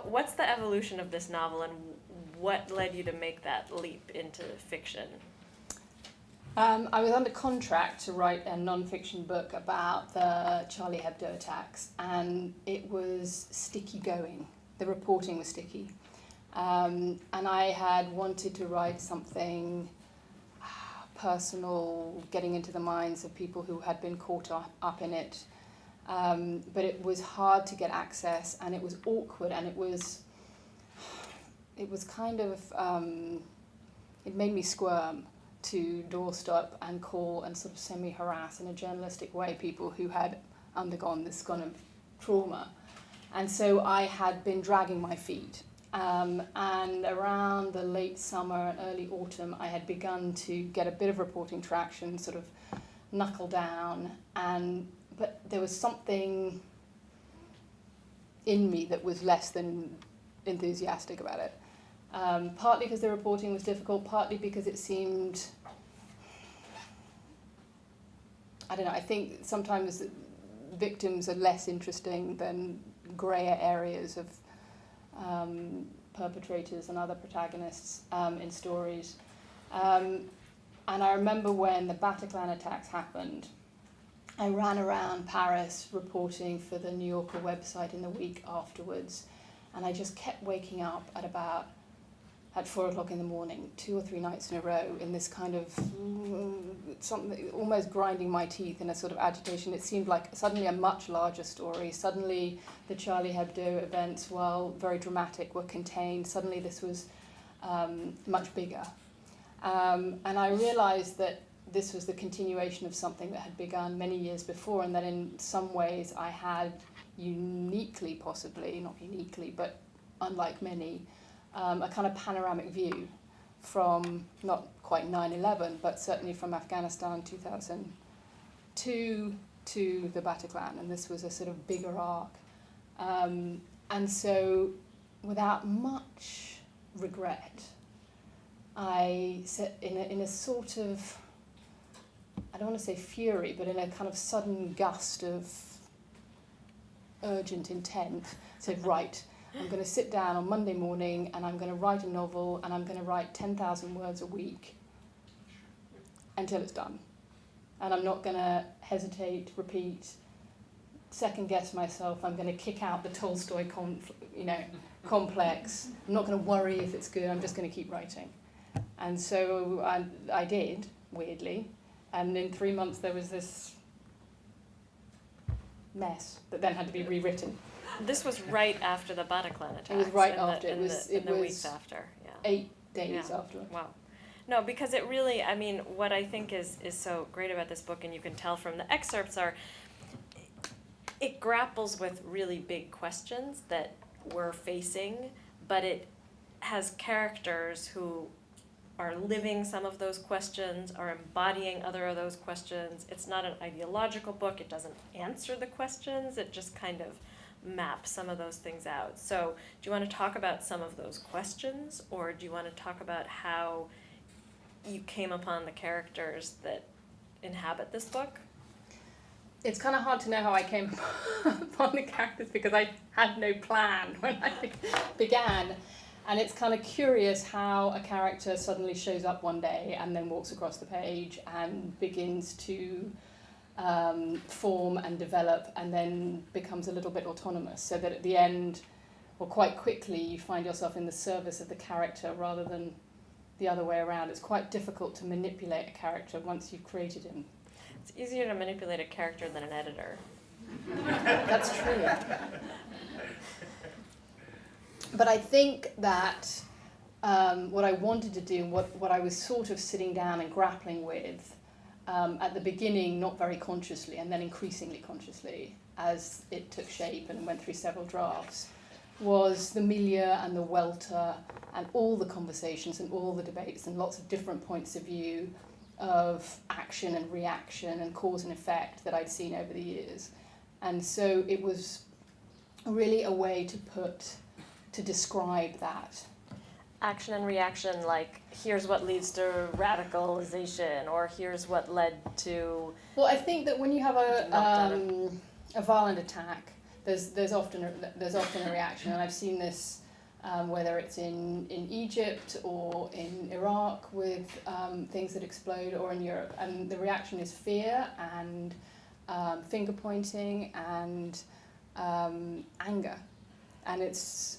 What's the evolution of this novel, and what led you to make that leap into fiction? I was under contract to write a non-fiction book about the Charlie Hebdo attacks, and it was sticky going. The reporting was sticky. And I had wanted to write something personal, getting into the minds of people who had been caught up in it. But it was hard to get access, and it was awkward, and it was kind of, it made me squirm to doorstep and call and sort of semi-harass in a journalistic way people who had undergone this kind of trauma. And so I had been dragging my feet. And around the late summer and early autumn, I had begun to get a bit of reporting traction, sort of knuckle down, but there was something in me that was less than enthusiastic about it. Partly because the reporting was difficult, partly because it seemed, I don't know, I think sometimes victims are less interesting than grayer areas of perpetrators and other protagonists in stories. And I remember when the Bataclan attacks happened, I ran around Paris reporting for the New Yorker website in the week afterwards, and I just kept waking up at 4 o'clock in the morning, 2 or 3 nights in a row, in this kind of something, almost grinding my teeth in a sort of agitation. It seemed like suddenly a much larger story. Suddenly the Charlie Hebdo events, while very dramatic, were contained. Suddenly this was much bigger. And I realized that this was the continuation of something that had begun many years before, and that in some ways I had uniquely, possibly, not uniquely, but unlike many, a kind of panoramic view from not quite 9/11, but certainly from Afghanistan 2002 to the Bataclan, and this was a sort of bigger arc. And so, without much regret, I set in a sort of, I don't want to say fury, but in a kind of sudden gust of urgent intent, said, right, I'm going to sit down on Monday morning and I'm going to write a novel, and I'm going to write 10,000 words a week until it's done. And I'm not going to hesitate, repeat, second guess myself. I'm going to kick out the Tolstoy complex. I'm not going to worry if it's good. I'm just going to keep writing. And so I did, weirdly. And in 3 months there was this mess that then had to be rewritten. This was right after the Bataclan attacks. It was right after. It was weeks after. Yeah. 8 days after. Wow. No, because it really, I mean, what I think is so great about this book, and you can tell from the excerpts, are it grapples with really big questions that we're facing, but it has characters who are living some of those questions, are embodying other of those questions. It's not an ideological book. It doesn't answer the questions. It just kind of map some of those things out. So do you want to talk about some of those questions, or do you want to talk about how you came upon the characters that inhabit this book? It's kind of hard to know how I came upon the characters, because I had no plan when I began. And it's kind of curious how a character suddenly shows up one day and then walks across the page and begins to form and develop, and then becomes a little bit autonomous, so that at the end, or quite quickly, you find yourself in the service of the character rather than the other way around. It's quite difficult to manipulate a character once you've created him. It's easier to manipulate a character than an editor. That's true. But I think that what I wanted to do, what I was sort of sitting down and grappling with, at the beginning, not very consciously, and then increasingly consciously as it took shape and went through several drafts, was the milieu and the welter and all the conversations and all the debates and lots of different points of view of action and reaction and cause and effect that I'd seen over the years. And so it was really a way to describe that. Action and reaction, like, here's what leads to radicalization, or here's what led to... Well, I think that when you have a violent attack, there's often a reaction, and I've seen this whether it's in Egypt or in Iraq with things that explode, or in Europe, and the reaction is fear and finger pointing and anger, and it's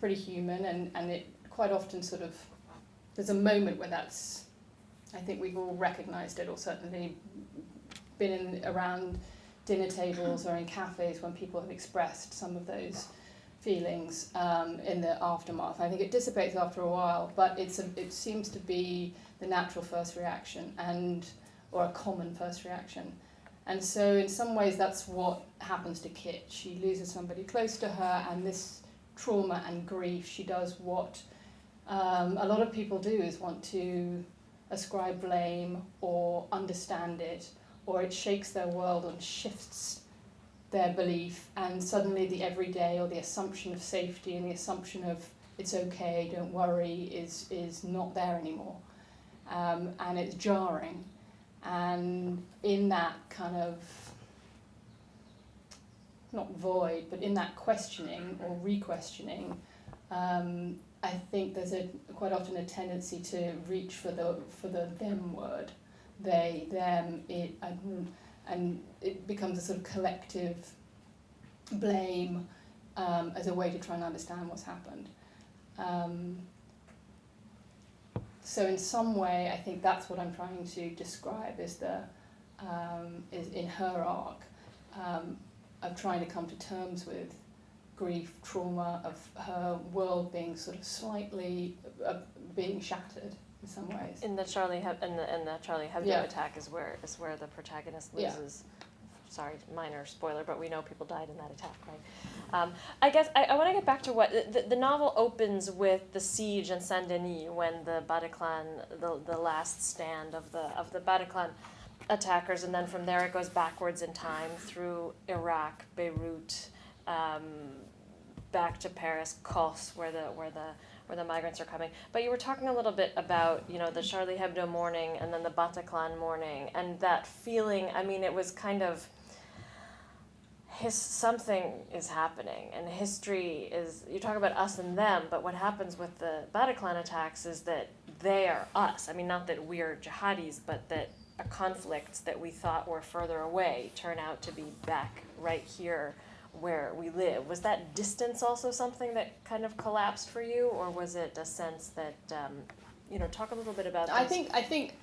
pretty human, and it quite often sort of, there's a moment where that's, I think we've all recognised it, or certainly been around dinner tables or in cafes when people have expressed some of those feelings in the aftermath. I think it dissipates after a while, but it seems to be the natural first reaction, or a common first reaction. And so in some ways that's what happens to Kit. She loses somebody close to her, and this trauma and grief, she does what a lot of people do, is want to ascribe blame or understand it, or it shakes their world and shifts their belief, and suddenly the everyday, or the assumption of safety and the assumption of it's okay, don't worry, is not there anymore. And it's jarring. And in that kind of, not void, but in that questioning or re-questioning, I think there's quite often a tendency to reach for the them word, they, them, it, and it becomes a sort of collective blame as a way to try and understand what's happened. So in some way, I think that's what I'm trying to describe, is in her arc of trying to come to terms with grief, trauma, of her world being sort of slightly being shattered in some ways. In the Charlie Hebdo attack is where the protagonist loses. Yeah. Sorry, minor spoiler, but we know people died in that attack, right? I guess I want to get back to what the novel opens with, the siege in Saint Denis, when the Bataclan, the last stand of the Bataclan attackers, and then from there it goes backwards in time through Iraq, Beirut, back to Paris, Kos, where the migrants are coming. But you were talking a little bit about, the Charlie Hebdo morning and then the Bataclan morning, and that feeling. I mean, it was kind of, something is happening, and history is, you talk about us and them, but what happens with the Bataclan attacks is that they are us. I mean, not that we're jihadis, but that a conflict that we thought were further away turn out to be back right here where we live. Was that distance also something that kind of collapsed for you, or was it a sense that, talk a little bit about this? I think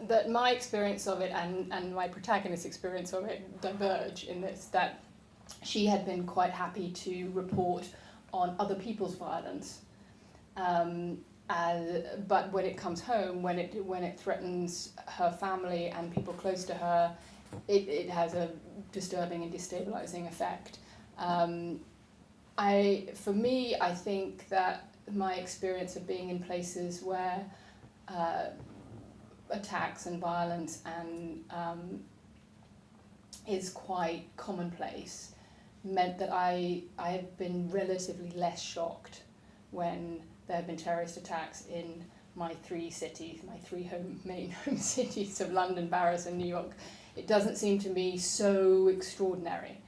that my experience of it and my protagonist's experience of it diverge in this, that she had been quite happy to report on other people's violence, but when it comes home, when it threatens her family and people close to her, it has a disturbing and destabilizing effect. For me, I think that my experience of being in places where attacks and violence and is quite commonplace meant that I had been relatively less shocked when there had been terrorist attacks in my three main home cities of London, Paris and New York. It doesn't seem to me so extraordinary.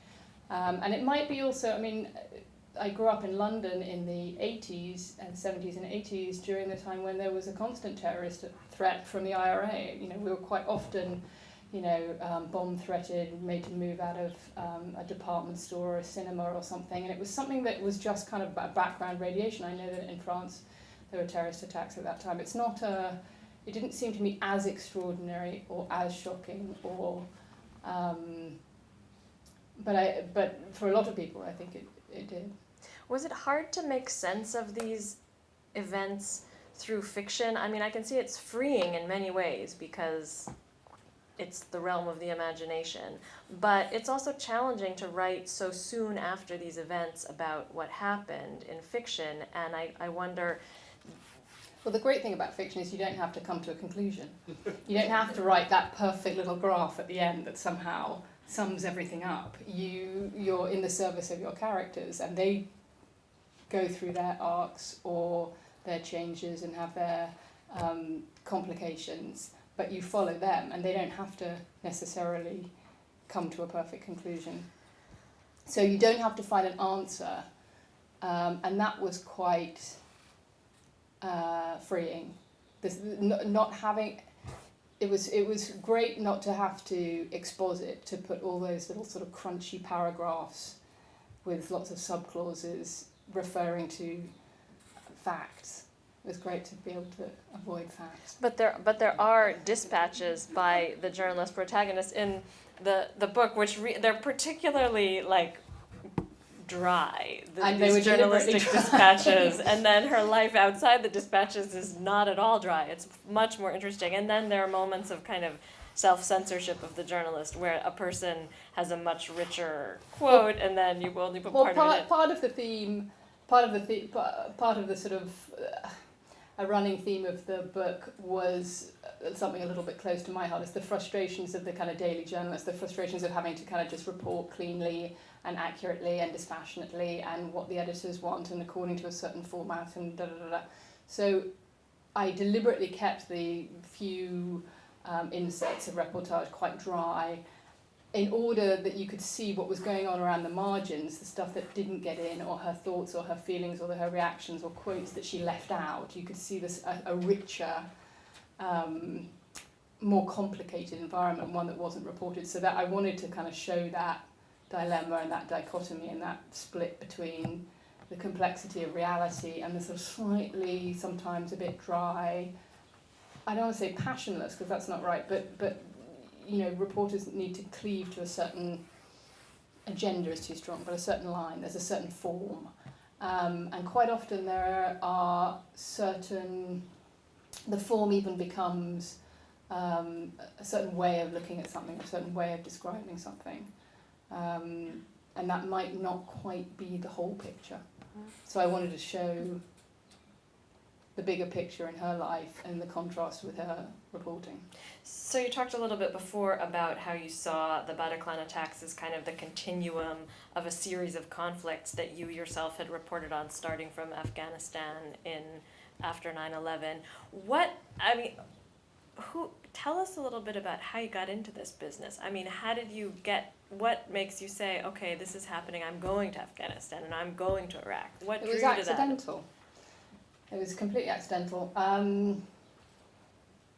And it might be also, I mean, I grew up in London in the 80s and 70s and 80s during the time when there was a constant terrorist threat from the IRA. We were quite often, bomb threatened, made to move out of a department store or a cinema or something. And it was something that was just kind of background radiation. I know that in France there were terrorist attacks at that time. It's not it didn't seem to me as extraordinary or as shocking, or but for a lot of people I think it did. Was it hard to make sense of these events through fiction? I mean, I can see it's freeing in many ways because it's the realm of the imagination, but it's also challenging to write so soon after these events about what happened in fiction, and I wonder. Well, the great thing about fiction is you don't have to come to a conclusion. You don't have to write that perfect little graph at the end that somehow sums everything up. You're in the service of your characters, and they go through their arcs or their changes and have their complications, but you follow them, and they don't have to necessarily come to a perfect conclusion. So you don't have to find an answer, and that was quite freeing. Not having, it was great not to have to exposit, to put all those little sort of crunchy paragraphs with lots of subclauses referring to facts. It was great to be able to avoid facts. But there are dispatches by the journalist protagonist in the book, which they're particularly like dry. These journalistic dispatches, and then her life outside the dispatches is not at all dry. It's much more interesting. And then there are moments of kind of self-censorship of the journalist, where a person has a much richer quote, and then you only put part of it. Part of the theme, part of the sort of a running theme of the book was something a little bit close to my heart. It's the frustrations of the kind of daily journalist, the frustrations of having to kind of just report cleanly and accurately and dispassionately, and what the editors want and according to a certain format and da da da da. So I deliberately kept the few inserts of reportage quite dry, in order that you could see what was going on around the margins, the stuff that didn't get in, or her thoughts or her feelings or her reactions or quotes that she left out. You could see this a richer, more complicated environment, one that wasn't reported. So that I wanted to kind of show that dilemma and that dichotomy and that split between the complexity of reality and the sort of slightly, sometimes a bit dry, I don't want to say passionless because that's not right, but you know, reporters need to cleave to a certain agenda is too strong, but a certain line, there's a certain form. And quite often there are certain, the form even becomes a certain way of looking at something, a certain way of describing something. And that might not quite be the whole picture. So I wanted to show the bigger picture in her life and the contrast with her reporting. So you talked a little bit before about how you saw the Bataclan attacks as kind of the continuum of a series of conflicts that you yourself had reported on, starting from Afghanistan after 9/11. Tell us a little bit about how you got into this business. I mean, what makes you say, okay, this is happening, I'm going to Afghanistan and I'm going to Iraq? What drew you to that? It was accidental. It was completely accidental.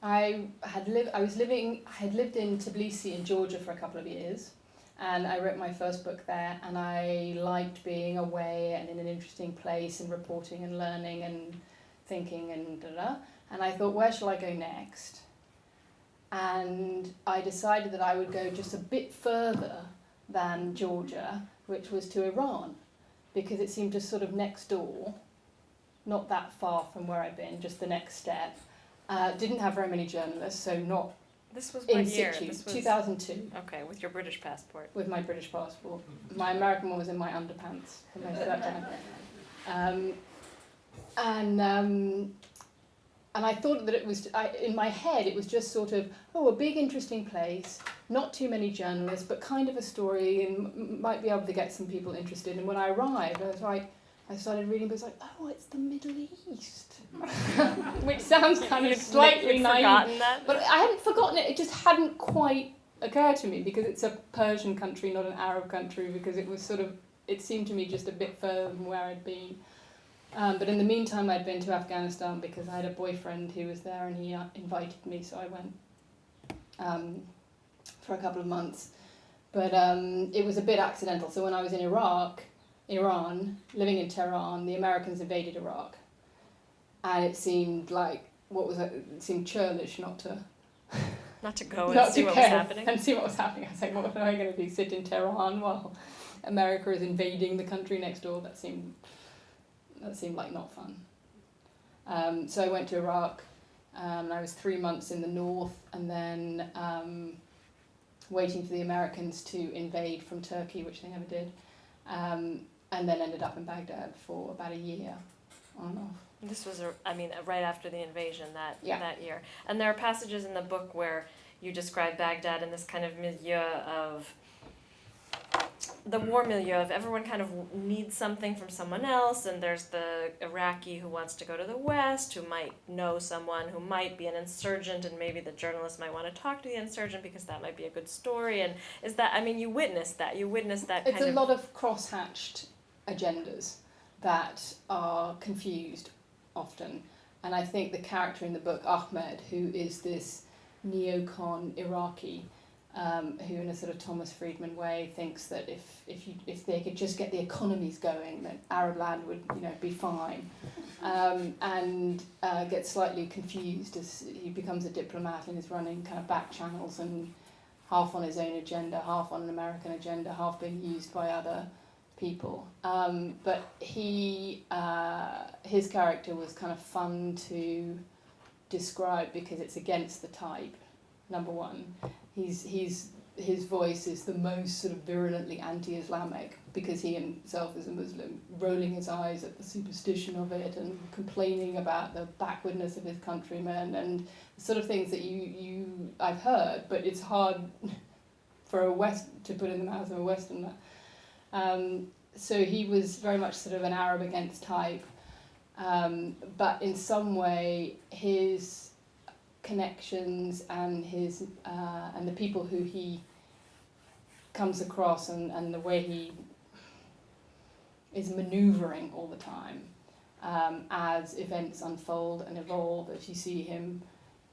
I had lived in Tbilisi in Georgia for a couple of years, and I wrote my first book there, and I liked being away and in an interesting place and reporting and learning and thinking and da-da. And I thought, where shall I go next? And I decided that I would go just a bit further than Georgia, which was to Iran, because it seemed just sort of next door, not that far from where I'd been, just the next step. Didn't have very many journalists, so not This was what in year? situ. This was 2002. Okay, with your British passport. With my British passport. My American one was in my underpants for most of that time. And I thought that it was, in my head, it was just sort of, a big interesting place, not too many journalists, but kind of a story, and might be able to get some people interested. And when I arrived, I started reading, but it's like, it's the Middle East. Which sounds kind of slightly naive. Forgotten that? But I hadn't forgotten it, it just hadn't quite occurred to me, because it's a Persian country, not an Arab country, because it was sort of, it seemed to me just a bit further than where I'd been. But in the meantime, I'd been to Afghanistan because I had a boyfriend who was there, and he invited me, so I went for a couple of months. But it was a bit accidental. So when I was in Iran, living in Tehran, the Americans invaded Iraq. And it seemed like, it seemed churlish not to go and see what was happening. And see what was happening. I was like, what am I going to do, sit in Tehran while America is invading the country next door? That seemed like not fun. So I went to Iraq, and I was 3 months in the north, and then waiting for the Americans to invade from Turkey, which they never did, and then ended up in Baghdad for about a year, on and off. This was, right after the invasion that year. And there are passages in the book where you describe Baghdad in this kind of milieu of the war milieu of everyone kind of needs something from someone else, and there's the Iraqi who wants to go to the West, who might know someone who might be an insurgent, and maybe the journalist might want to talk to the insurgent because that might be a good story. And is that, I mean, you witness that kind It's a lot of cross-hatched agendas that are confused often. And I think the character in the book, Ahmed, who is this neocon Iraqi, who in a sort of Thomas Friedman way thinks that if they could just get the economies going, that Arab land would be fine, and gets slightly confused as he becomes a diplomat and is running kind of back channels and half on his own agenda, half on an American agenda, half being used by other people. But his character was kind of fun to describe because it's against the type. Number one, his voice is the most sort of virulently anti-Islamic because he himself is a Muslim, rolling his eyes at the superstition of it and complaining about the backwardness of his countrymen and sort of things that I've heard, but it's hard for a West to put in the mouth of a Westerner. So he was very much sort of an Arab against type, but in some way his connections and his and the people who he comes across and the way he is manoeuvring all the time as events unfold and evolve, as you see him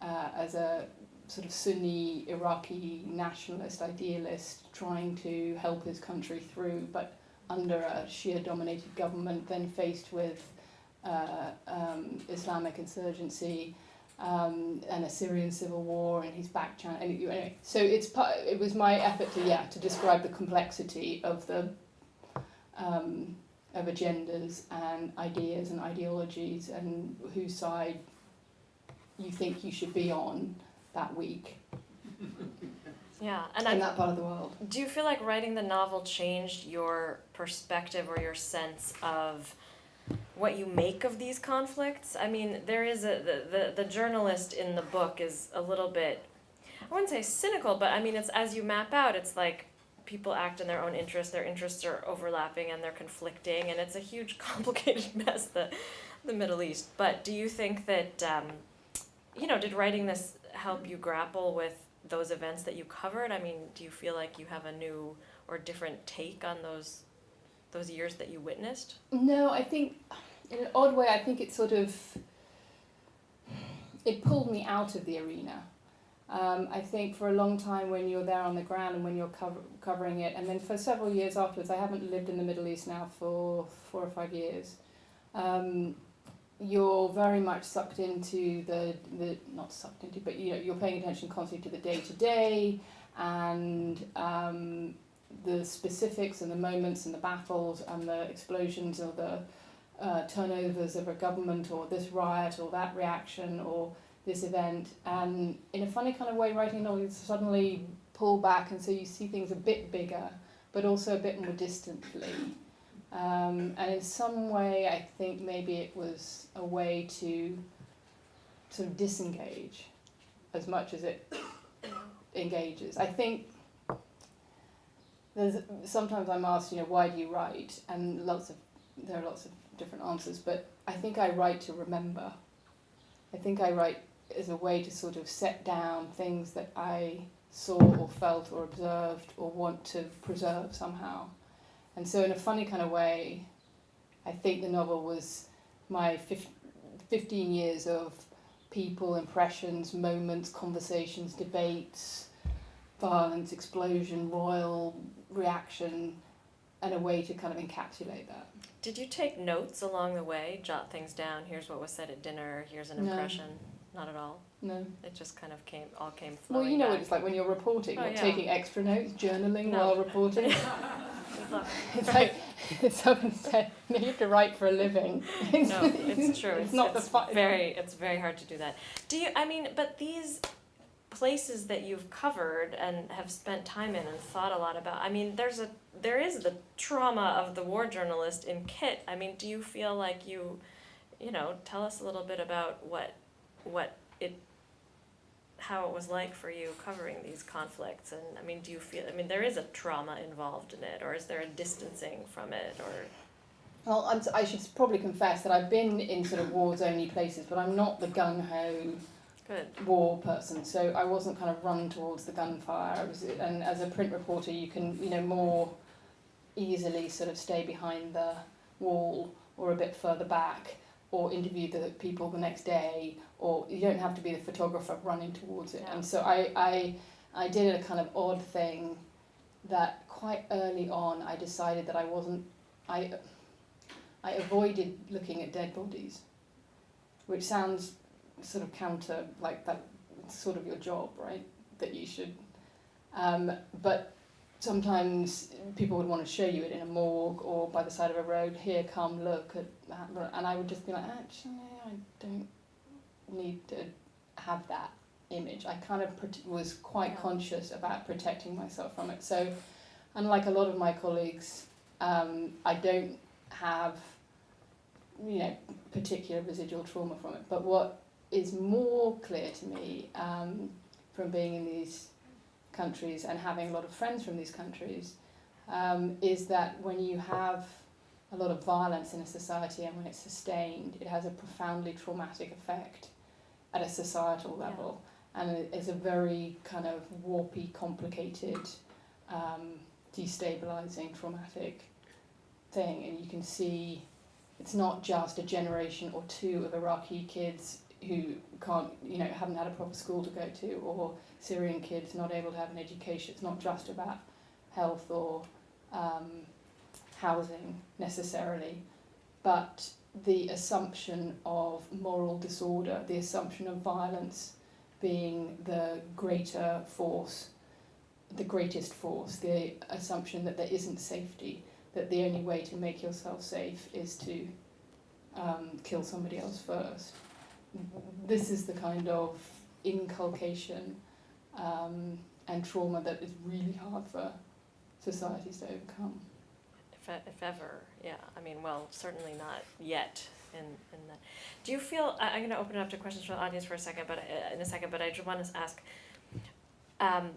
as a sort of Sunni Iraqi nationalist idealist trying to help his country through, but under a Shia-dominated government, then faced with Islamic insurgency and a Syrian civil war, and he's back channel. Anyway, so it was my effort to describe the complexity of the of agendas and ideas and ideologies and whose side you think you should be on that week. Yeah, in that part of the world. Do you feel like writing the novel changed your perspective or your sense of what you make of these conflicts? I mean, there is the journalist in the book is a little bit, I wouldn't say cynical, but I mean, it's as you map out, it's like people act in their own interests, their interests are overlapping and they're conflicting, and it's a huge, complicated mess, the Middle East. But do you think that, did writing this help you grapple with those events that you covered? I mean, do you feel like you have a new or different take on those years that you witnessed? No, I think, in an odd way, I think it pulled me out of the arena. I think for a long time when you're there on the ground and when you're covering it, and then for several years afterwards, I haven't lived in the Middle East now for 4 or 5 years, you're very much sucked into not sucked into, but you're paying attention constantly to the day-to-day and the specifics and the moments and the battles and the explosions or the turnovers of a government or this riot or that reaction or this event. And in a funny kind of way, writing a novel, you suddenly pull back and so you see things a bit bigger, but also a bit more distantly. And in some way, I think maybe it was a way to sort of disengage as much as it engages. I think sometimes I'm asked, why do you write? And there are lots of different answers, but I think I write to remember. I think I write as a way to sort of set down things that I saw or felt or observed or want to preserve somehow. And so in a funny kind of way, I think the novel was my 15 years of people, impressions, moments, conversations, debates, violence, explosion, royal reaction, and a way to kind of encapsulate that. Did you take notes along the way, jot things down, here's what was said at dinner, here's an impression? Not at all? No. It just kind of came flowing Well, you know back. what it's like when you're reporting, you're taking extra notes, journaling No. while reporting. Good luck. It's like someone said, you have to write for a living. No, it's true. It's not the fun. It's very hard to do that. But these places that you've covered and have spent time in and thought a lot about, I mean, there is the trauma of the war journalist in Kit. I mean, do you feel like you tell us a little bit about how it was like for you covering these conflicts, and I mean, do you feel, I mean, there is a trauma involved in it, or is there a distancing from it, or? Well, I should probably confess that I've been in sort of war-zoney places, but I'm not the gung-ho Good. war person, so I wasn't kind of run towards the gunfire. And as a print reporter, you can, more easily sort of stay behind the wall or a bit further back, or interview the people the next day, or you don't have to be the photographer running towards it. Yeah. And so I did a kind of odd thing that quite early on I decided that I avoided looking at dead bodies, which sounds sort of counter, like that's sort of your job, right? That you should. But sometimes people would want to show you it in a morgue or by the side of a road. Here, come, look at that. And I would just be like, actually, I don't need to have that image. I kind of was quite conscious about protecting myself from it. So, unlike a lot of my colleagues, I don't have, particular residual trauma from it. But what is more clear to me from being in these countries and having a lot of friends from these countries is that when you have a lot of violence in a society and when it's sustained, it has a profoundly traumatic effect at a societal level. Yeah. And it's a very kind of warpy, complicated, destabilizing, traumatic thing. And you can see it's not just a generation or two of Iraqi kids who can't, haven't had a proper school to go to, or Syrian kids not able to have an education. It's not just about health or housing necessarily, but the assumption of moral disorder, the assumption of violence being the greater force, the greatest force, the assumption that there isn't safety, that the only way to make yourself safe is to kill somebody else first. This is the kind of inculcation and trauma that is really hard for societies to overcome. If ever, yeah. I mean, well, certainly not yet. In that, do you feel? I'm going to open it up to questions from the audience for a second, but I just want to ask. Are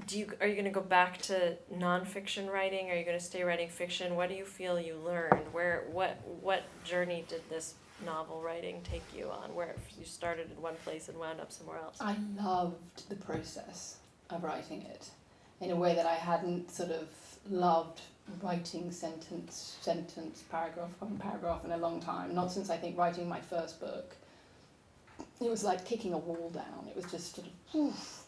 you going to go back to nonfiction writing? Are you going to stay writing fiction? What do you feel you learned? What journey did this novel writing take you on? Where you started in one place and wound up somewhere else? I loved the process of writing it in a way that I hadn't sort of loved writing sentence, paragraph on paragraph in a long time. Not since I think writing my first book. It was like kicking a wall down. It was just sort of,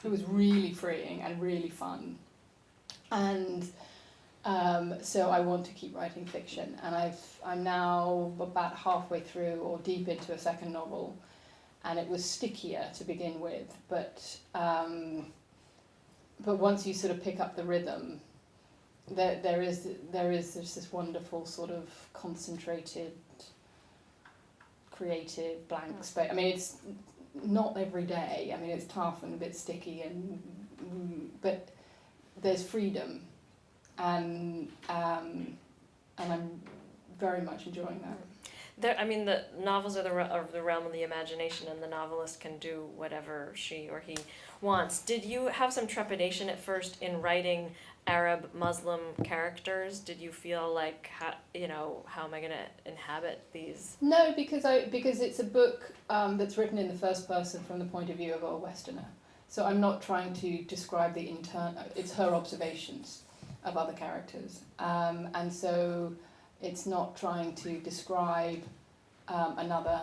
it was really freeing and really fun. And so I want to keep writing fiction, and I'm now about halfway through or deep into a second novel, and it was stickier to begin with, but once you sort of pick up the rhythm, there's this wonderful sort of concentrated, creative blank space. I mean, it's not every day. I mean, it's tough and a bit sticky, but there's freedom. And I'm very much enjoying that. I mean, the novels are the realm of the imagination, and the novelist can do whatever she or he wants. Did you have some trepidation at first in writing Arab Muslim characters? Did you feel like, how am I going to inhabit these? No, because it's a book that's written in the first person from the point of view of a Westerner. So I'm not trying to describe the it's her observations of other characters, and so it's not trying to describe another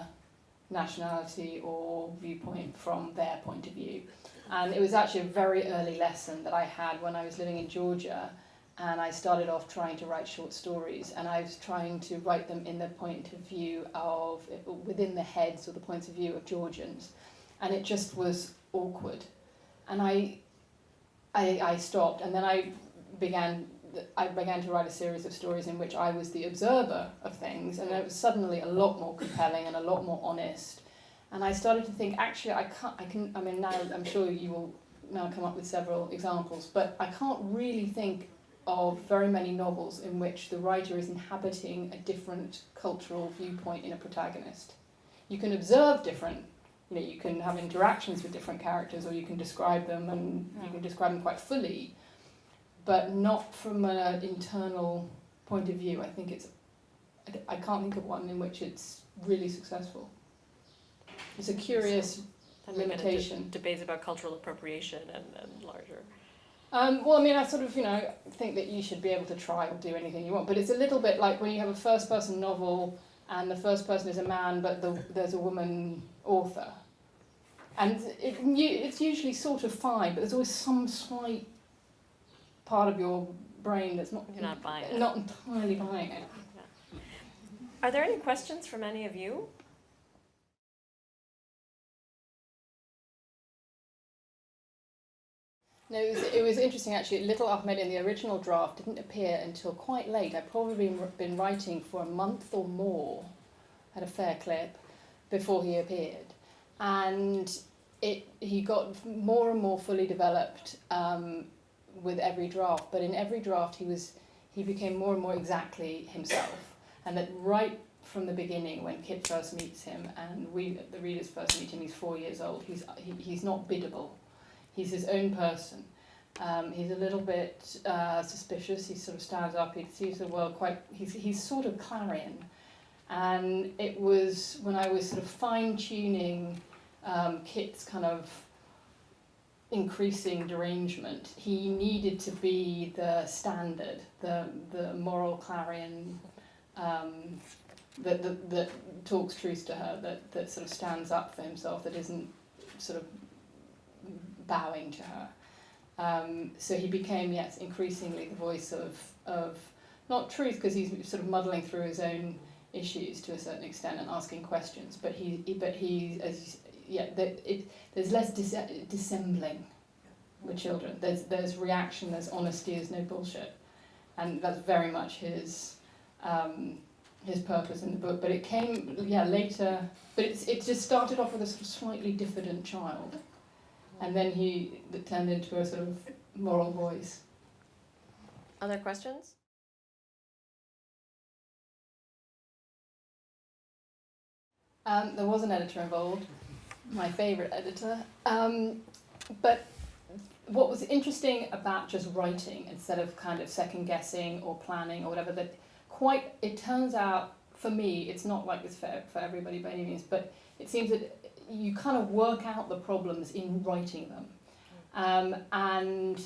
nationality or viewpoint from their point of view. And it was actually a very early lesson that I had when I was living in Georgia, and I started off trying to write short stories, and I was trying to write them in the point of view of, within the heads or the points of view of Georgians, and it just was awkward. And I stopped, and then I began to write a series of stories in which I was the observer of things, and it was suddenly a lot more compelling and a lot more honest. And I started to think, actually, I mean, now I'm sure you will now come up with several examples, but I can't really think of very many novels in which the writer is inhabiting a different cultural viewpoint in a protagonist. You can observe different you know, you can have interactions with different characters, or you can describe them, and you can describe them quite fully, but not from an internal point of view. I think I can't think of one in which it's really successful. It's a curious limitation. Debates about cultural appropriation and larger. Well, I mean, I sort of, you know, think that you should be able to try or do anything you want, but it's a little bit like when you have a first-person novel and the first person is a man, but there's a woman author. And it's usually sort of fine, but there's always some slight part of your brain that's not entirely buying it. Yeah. Are there any questions from any of you? No, it was interesting actually. Little Ahmed in the original draft didn't appear until quite late. I'd probably been writing for a month or more, had a fair clip, before he appeared. And he got more and more fully developed with every draft. But in every draft he became more and more exactly himself. And that right from the beginning, when Kit first meets him and the readers first meet him, he's 4 years old, he's not biddable. He's his own person. He's a little bit suspicious. He sort of stands up. He sees the world quite. He's sort of Clarion. And it was when I was sort of fine-tuning Kit's kind of increasing derangement. He needed to be the standard, the moral Clarion that talks truth to her, that sort of stands up for himself, that isn't sort of bowing to her. So he became, yes, increasingly the voice of not truth, because he's sort of muddling through his own issues to a certain extent and asking questions, but there's less dissembling with children. There's reaction, there's honesty, there's no bullshit, and that's very much his purpose in the book. But it came later. But it just started off with a sort of slightly diffident child. And then it turned into a sort of moral voice. Other questions? There was an editor involved, my favourite editor. But what was interesting about just writing, instead of kind of second guessing or planning or whatever, it turns out, for me, it's not like this for everybody by any means, but it seems that you kind of work out the problems in writing them. And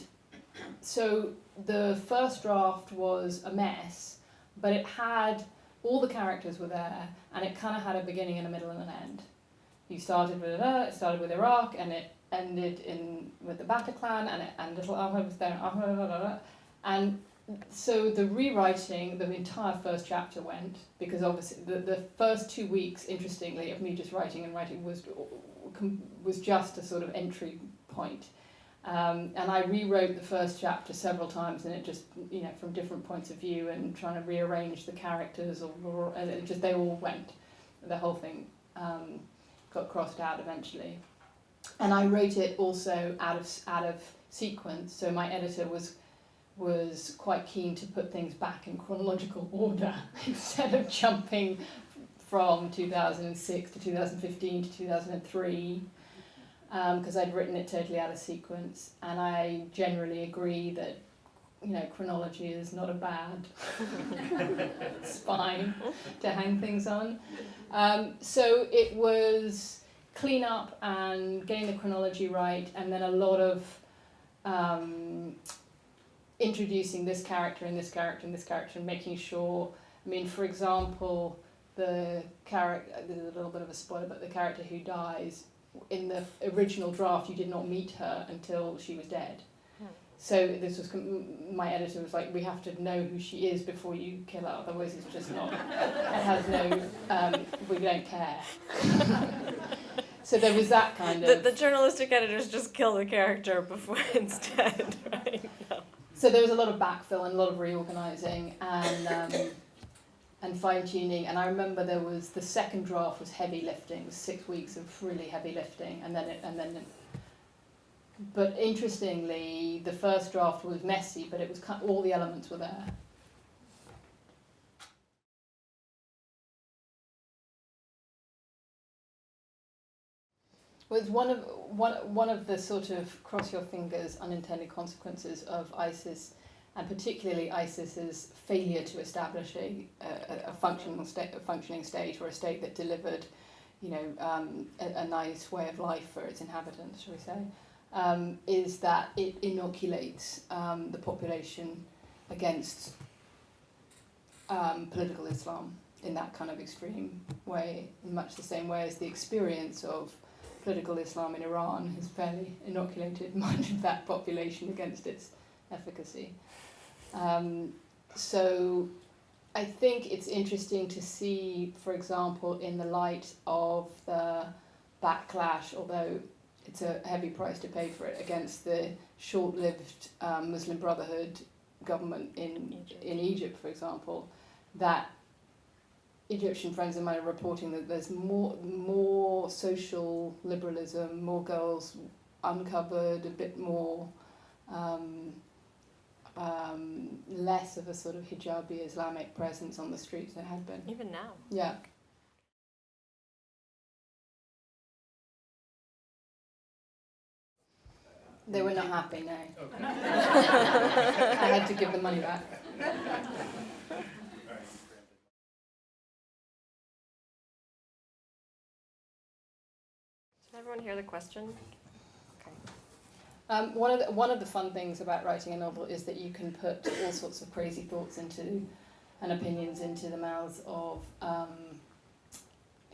so the first draft was a mess, but it had, all the characters were there, and it kind of had a beginning and a middle and an end. You started with it started with Iraq, and it ended with the Bataclan, and little Ahmed was there, and so the rewriting, the entire first chapter went, because obviously the first 2 weeks, interestingly, of me just writing was just a sort of entry point. And I rewrote the first chapter several times, and it just, you know, from different points of view and trying to rearrange the characters, and it just, they all went. The whole thing got crossed out eventually. And I wrote it also out of sequence, so my editor was quite keen to put things back in chronological order instead of jumping from 2006 to 2015 to 2003, because I'd written it totally out of sequence. And I generally agree that, you know, chronology is not a bad spine to hang things on. So it was clean up and getting the chronology right, and then a lot of introducing this character and this character and this character, and making sure, I mean, for example, the character, there's a little bit of a spoiler, but the character who dies, in the original draft you did not meet her until she was dead. So this was, my editor was like, we have to know who she is before you kill her, otherwise it's just not, it has no, we don't care. So there was that kind of... The journalistic editors just kill the character before instead, right? No. So there was a lot of backfill and a lot of reorganising and fine-tuning. And I remember there was, the second draft was heavy lifting, it was 6 weeks of really heavy lifting, but interestingly, the first draft was messy, but it was all the elements were there. Well, it's one of the sort of cross your fingers unintended consequences of ISIS, and particularly ISIS's failure to establish a functioning state, or a state that delivered, a nice way of life for its inhabitants, shall we say, is that it inoculates the population against political Islam in that kind of extreme way, in much the same way as the experience of political Islam in Iran has fairly inoculated much of that population against its efficacy. So I think it's interesting to see, for example, in the light of the backlash, although it's a heavy price to pay for it, against the short-lived Muslim Brotherhood government in Egypt, for example, that Egyptian friends of mine are reporting that there's more social liberalism, more girls uncovered, a bit more, less of a sort of hijabi Islamic presence on the streets than it had been. Even now. Yeah. They were not happy, no. Okay. I had to give the money back. Did everyone hear the question? Okay. One of the fun things about writing a novel is that you can put all sorts of crazy thoughts and opinions into the mouths of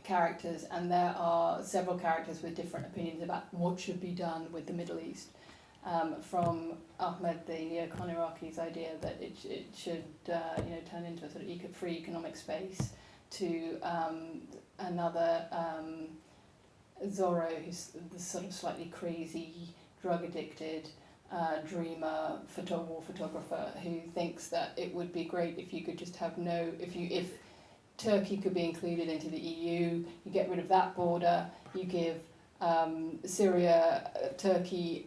characters, and there are several characters with different opinions about what should be done with the Middle East. From Ahmed, the neo-Con-Iraqi's idea that it should turn into a sort of free economic space, to another Zorro, who's the sort of slightly crazy, drug-addicted dreamer, war photographer, who thinks that it would be great if you could just have if Turkey could be included into the EU, you get rid of that border, you give Syria, Turkey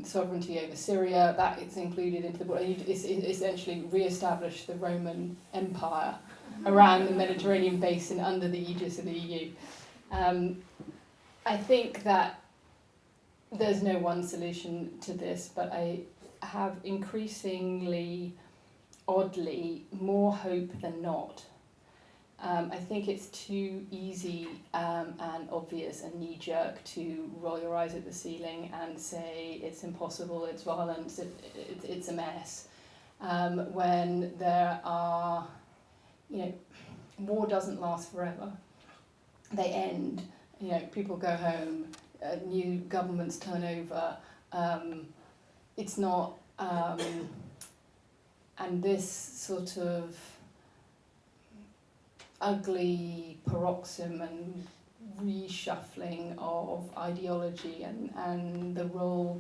sovereignty over Syria, that is included into the border. You essentially re-establish the Roman Empire around the Mediterranean basin under the aegis of the EU. I think that there's no one solution to this, but I have increasingly, oddly, more hope than not. I think it's too easy and obvious and knee-jerk to roll your eyes at the ceiling and say it's impossible, it's violence, it's a mess. When there are, war doesn't last forever. They end, people go home, new governments turn over. It's not, and this sort of ugly paroxysm and reshuffling of ideology and the role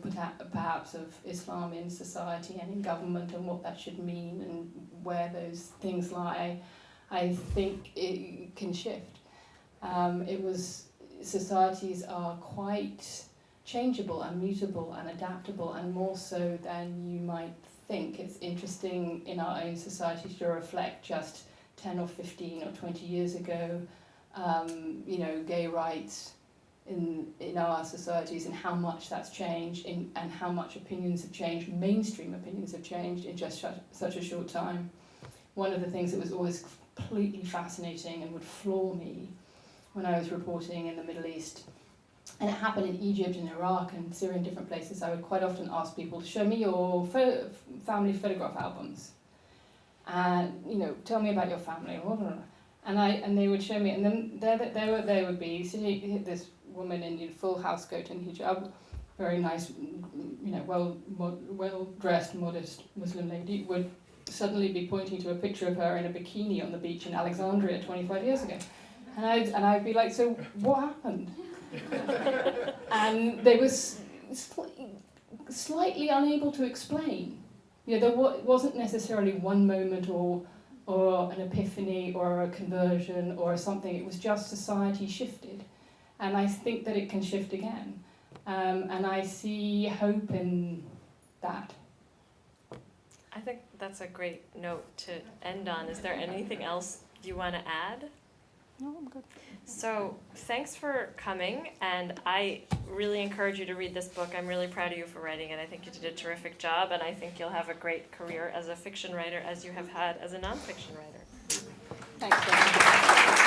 perhaps of Islam in society and in government and what that should mean and where those things lie, I think it can shift. Societies are quite changeable and mutable and adaptable, and more so than you might think. It's interesting in our own society to reflect just 10 or 15 or 20 years ago, gay rights in our societies, and how much that's changed, and how much opinions have changed, mainstream opinions have changed in just such a short time. One of the things that was always completely fascinating and would floor me when I was reporting in the Middle East, and it happened in Egypt and Iraq and Syria and different places, I would quite often ask people to show me your family photograph albums. And tell me about your family, and they would show me, and then there they would be sitting, this woman in full house coat and hijab, very nice, well dressed, modest Muslim lady, would suddenly be pointing to a picture of her in a bikini on the beach in Alexandria 25 years ago, and I'd be like, so what happened? And they were slightly unable to explain. There wasn't necessarily one moment or an epiphany or a conversion or something. It was just society shifted. And I think that it can shift again. And I see hope in that. I think that's a great note to end on. Is there anything else you want to add? No, I'm good. So thanks for coming, and I really encourage you to read this book. I'm really proud of you for writing it. I think you did a terrific job, and I think you'll have a great career as a fiction writer as you have had as a nonfiction writer. Thanks, Jen.